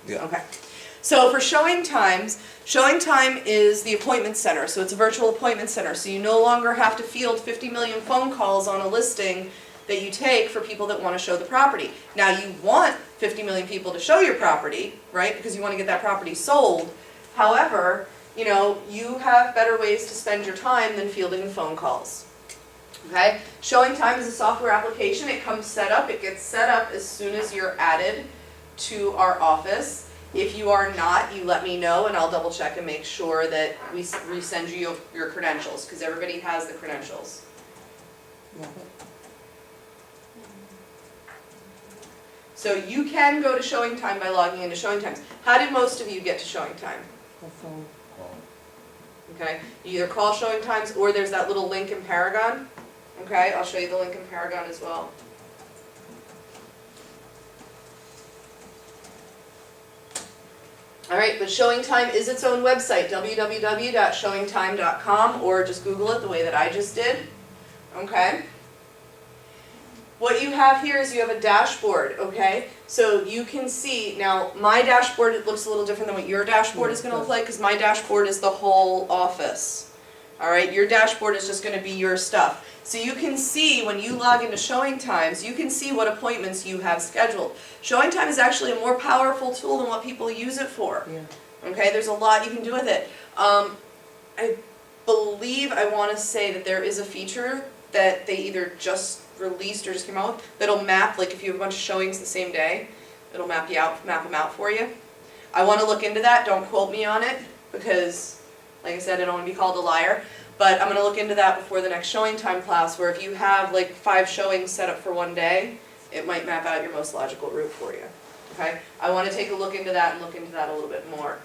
Yeah. Okay. So for showing times, showing time is the appointment center. So it's a virtual appointment center. So you no longer have to field 50 million phone calls on a listing that you take for people that want to show the property. Now you want 50 million people to show your property, right? Because you want to get that property sold. However, you know, you have better ways to spend your time than fielding the phone calls. Okay? Showing time is a software application. It comes set up. It gets set up as soon as you're added to our office. If you are not, you let me know and I'll double check and make sure that we resend you your credentials, because everybody has the credentials. So you can go to Showing Time by logging into Showing Times. How did most of you get to Showing Time? Okay, you either call Showing Times or there's that little link in Paragon. Okay, I'll show you the link in Paragon as well. All right, but Showing Time is its own website, www.showingtime.com, or just Google it the way that I just did. Okay. What you have here is you have a dashboard, okay? So you can see, now my dashboard, it looks a little different than what your dashboard is going to look like, because my dashboard is the whole office. All right, your dashboard is just going to be your stuff. So you can see when you log into Showing Times, you can see what appointments you have scheduled. Showing Time is actually a more powerful tool than what people use it for. Yeah. Okay, there's a lot you can do with it. I believe, I want to say that there is a feature that they either just released or just came out with that'll map, like if you have a bunch of showings the same day, it'll map them out for you. I want to look into that. Don't quote me on it because, like I said, I don't want to be called a liar. But I'm going to look into that before the next Showing Time class, where if you have like 5 showings set up for one day, it might map out your most logical route for you. Okay? I want to take a look into that and look into that a little bit more.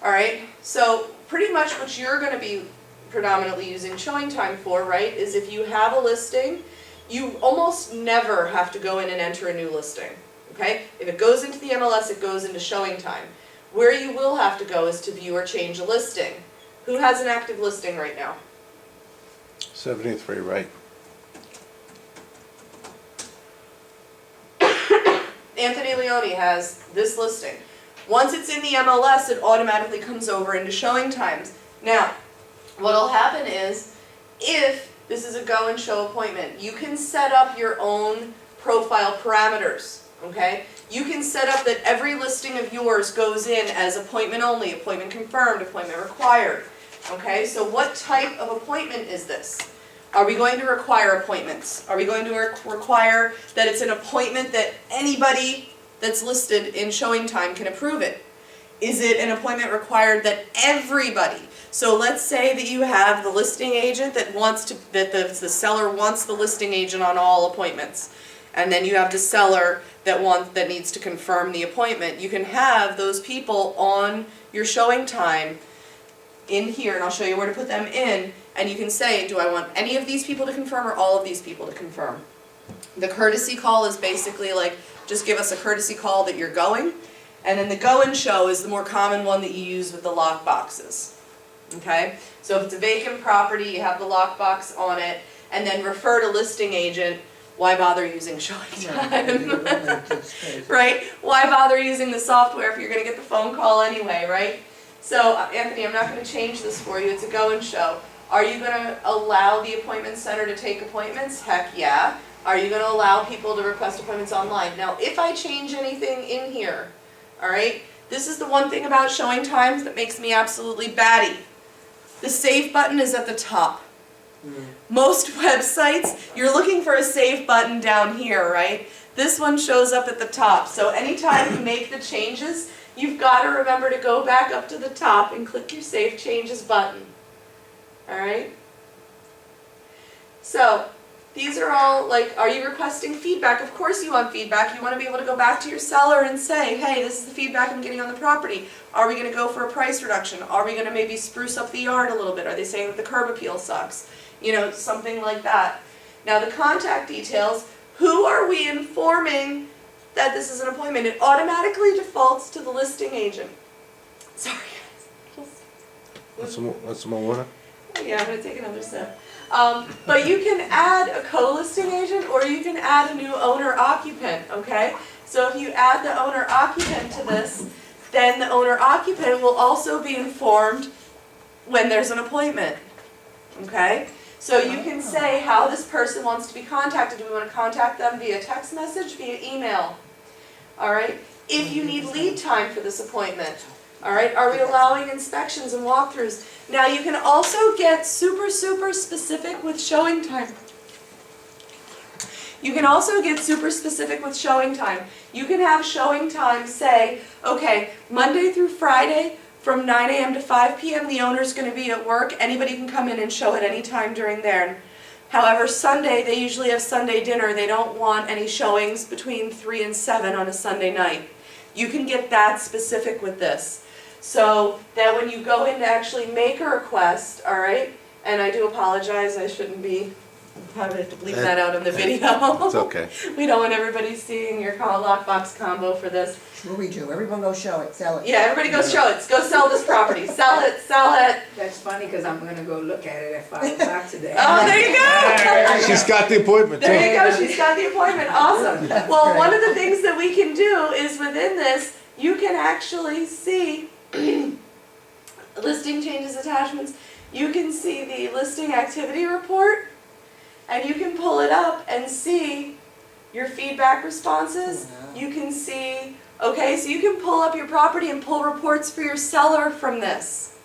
All right? So pretty much what you're going to be predominantly using Showing Time for, right, is if you have a listing, you almost never have to go in and enter a new listing. Okay? If it goes into the MLS, it goes into Showing Time. Where you will have to go is to view or change a listing. Who has an active listing right now? 73, right? Anthony Leone has this listing. Once it's in the MLS, it automatically comes over into Showing Times. Now, what'll happen is, if this is a go and show appointment, you can set up your own profile parameters, okay? You can set up that every listing of yours goes in as appointment only, appointment confirmed, appointment required, okay? So what type of appointment is this? Are we going to require appointments? Are we going to require that it's an appointment that anybody that's listed in Showing Time can approve it? Is it an appointment required that everybody? So let's say that you have the listing agent that wants to, that the seller wants the listing agent on all appointments. And then you have the seller that needs to confirm the appointment. You can have those people on your Showing Time in here, and I'll show you where to put them in, and you can say, do I want any of these people to confirm or all of these people to confirm? The courtesy call is basically like, just give us a courtesy call that you're going, and then the go and show is the more common one that you use with the lock boxes. Okay? So if it's a vacant property, you have the lockbox on it, and then refer to listing agent. Why bother using Showing Time? Right? Why bother using the software if you're going to get the phone call anyway, right? So, Anthony, I'm not going to change this for you. It's a go and show. Are you going to allow the appointment center to take appointments? Heck yeah. Are you going to allow people to request appointments online? Now, if I change anything in here, all right, this is the one thing about Showing Times that makes me absolutely batty. The save button is at the top. Most websites, you're looking for a save button down here, right? This one shows up at the top. So anytime you make the changes, you've got to remember to go back up to the top and click your Save Changes button. All right? So these are all like, are you requesting feedback? Of course you want feedback. You want to be able to go back to your seller and say, hey, this is the feedback I'm getting on the property. Are we going to go for a price reduction? Are we going to maybe spruce up the yard a little bit? Are they saying that the curb appeal sucks? You know, something like that. Now the contact details, who are we informing that this is an appointment? It automatically defaults to the listing agent. Sorry guys. What's some more water? Yeah, I'm going to take another sip. But you can add a co-listing agent or you can add a new owner-occupant, okay? So if you add the owner occupant to this, then the owner occupant will also be informed when there's an appointment, okay? So you can say how this person wants to be contacted. Do we want to contact them via text message, via email? All right? If you need lead time for this appointment, all right? Are we allowing inspections and walkthroughs? Now you can also get super specific with showing time. You can also get super specific with showing time. You can have showing time say, okay, Monday through Friday from 9 a.m. to 5 p.m. the owner's going to be at work. Anybody can come in and show at any time during there. However, Sunday, they usually have Sunday dinner. They don't want any showings between 3 and 7 on a Sunday night. You can get that specific with this. So that when you go in to actually make a request, all right, and I do apologize, I shouldn't be having to leave that out in the video. It's okay. We don't want everybody seeing your lockbox combo for this. Sure we do. Everyone go show it, sell it. Yeah, everybody go show it. Go sell this property. Sell it, sell it. That's funny, because I'm gonna go look at it at 5 o'clock today. Oh, there you go. She's got the appointment too. There you go, she's got the appointment, awesome. Well, one of the things that we can do is within this, you can actually see listing changes, attachments. You can see the listing activity report, and you can pull it up and see your feedback responses. You can see, okay, so you can pull up your property and pull reports for your seller from this.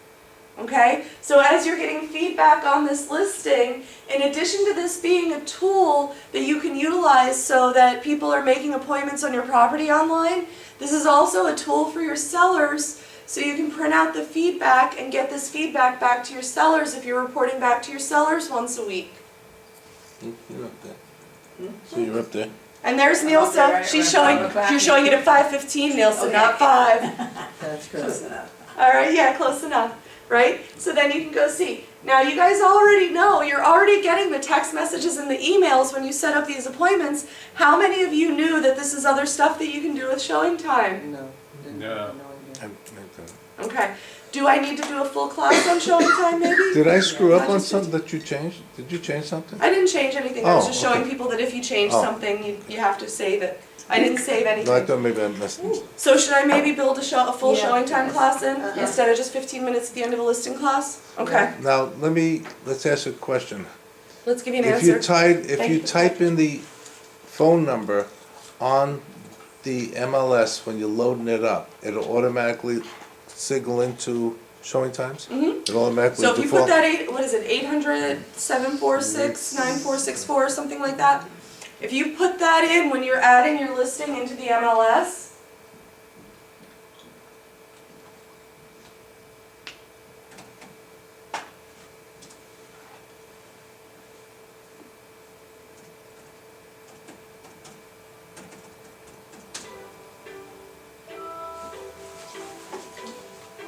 Okay, so as you're getting feedback on this listing, in addition to this being a tool that you can utilize so that people are making appointments on your property online, this is also a tool for your sellers so you can print out the feedback and get this feedback back to your sellers if you're reporting back to your sellers once a week. You're up there. So you're up there. And there's I'm up there Nilsa, right she's around showing, 5 o'clock. you're showing it at 5:15, Nilsa, Okay. not 5. That's Close good. enough. All right, yeah, close enough, right? So then you can go see. Now you guys already know, you're already getting the text messages and the emails when you set up these appointments. How many of you knew that this is other stuff that you can do with showing time? No. No. Okay, do I need to do a full class on showing time maybe? Did I screw up I on just something that you changed? Did you change something? I didn't change anything, I was Oh, just showing okay. people that if you change Oh. something, you have to save it. I didn't save No, I anything. thought maybe I missed it. So should I maybe build a full Yeah. showing time class in, Uh-huh. instead of just 15 minutes at the end of a listing class? Okay, Now, let's ask a question. let's give you an If answer. if Thank you you. type in the phone number on the MLS when you're loading it up, it'll automatically signal into showing times? Mhm. It automatically So if you put default? that 800-746-9464 or something like that, if you put that in when you're adding your listing into the MLS,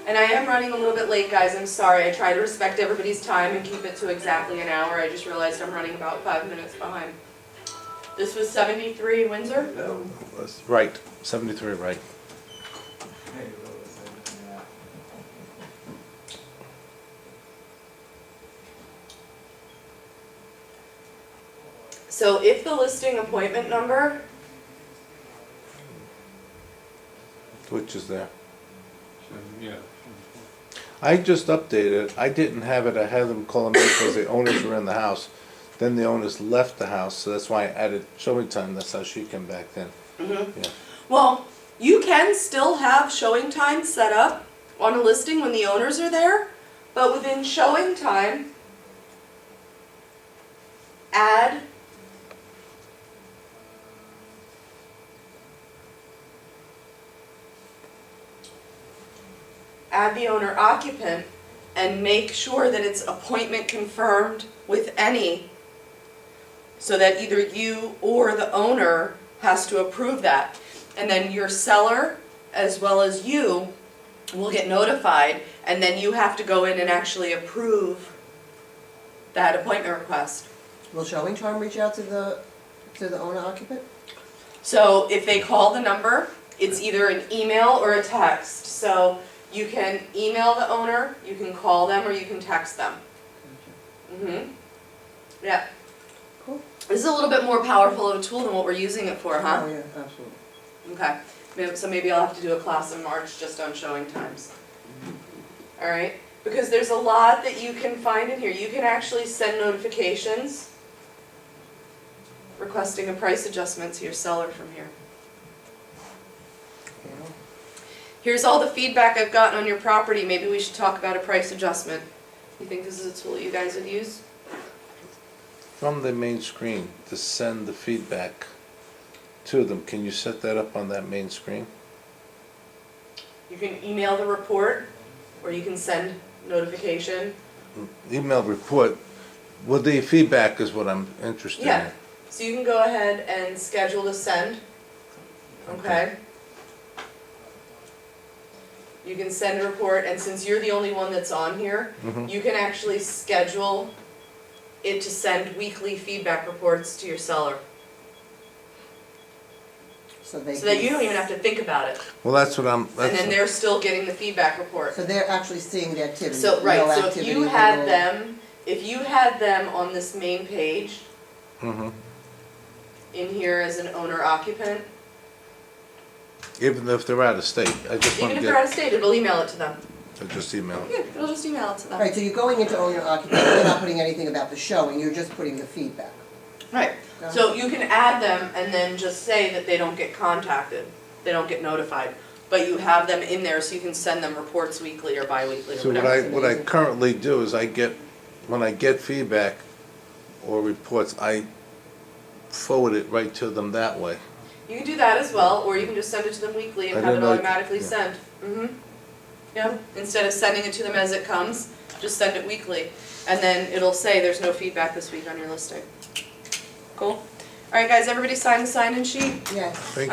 and I am running a little bit late, guys, I'm sorry. I try to respect everybody's time and keep it to exactly an hour. I just realized I'm running about 5 minutes behind. This was 73 Windsor? Right, 73, right. So if the listing appointment number, Which is there. Yeah. I just updated it. I didn't have it. I had them call me because the owners were in the house. Then the owners left the house, so that's why I added showing time. That's how she came back then. Yeah. well, you can still have showing time set up on a listing when the owners are there, but within showing time, add the owner occupant and make sure that it's appointment confirmed with any, so that either you or the owner has to approve that. And then your seller, as well as you, will get notified, and then you have to go in and actually approve that appointment request. Will showing time reach out to the owner occupant? So if they call the number, it's either an email or a text. So you can email the owner, you can call them, or you can text them. Yeah. Cool. This is a little bit more powerful of a tool than what we're using it for, huh? Oh, yeah, absolutely. Okay, so maybe I'll have to do a class in March just on showing times. Alright, because there's a lot that you can find in here. You can actually send notifications requesting a price adjustment to your seller from here. Here's all the feedback I've gotten on your property. Maybe we should talk about a price adjustment. You think this is a tool you guys would use? From the main screen to send the feedback to them, can you set that up on that main screen? You can email the report, or you can send notification. Email report, well, the feedback is what I'm interested in. Yeah, so you can go ahead and schedule to send, okay? You can send a report, and since you're the only one that's on here, Mhm. you can actually schedule it to send weekly feedback reports to your seller, So they. so that can- you don't even have to think about it, Well, that's what I'm, and then that's, they're still getting the feedback report. So they're actually seeing the activity. So, right, no so if activity, you no- had them on this main page, mhm. in here as an owner occupant, Even if they're out of state, I just want even to if they're out get, of state, it'll email it to them. just email it. Yeah, it'll just email it to them. Right, so you're going into owner occupant, you're not putting anything about the showing, you're just putting the feedback. Right, so you can add them and then just say that they don't get contacted, they don't get notified, but you have them in there so you can send them reports weekly or bi-weekly or So whatever. what I currently do is when I get feedback or reports, I forward it right to them that way. You can do that as well, or you can just send it to them weekly and I have it didn't know- automatically yeah. sent. Yeah, instead of sending it to them as it comes, just send it weekly. And then it'll say there's no feedback this week on your listing. Cool? Alright guys, everybody sign the sign-in sheet? Yes. Thank All you.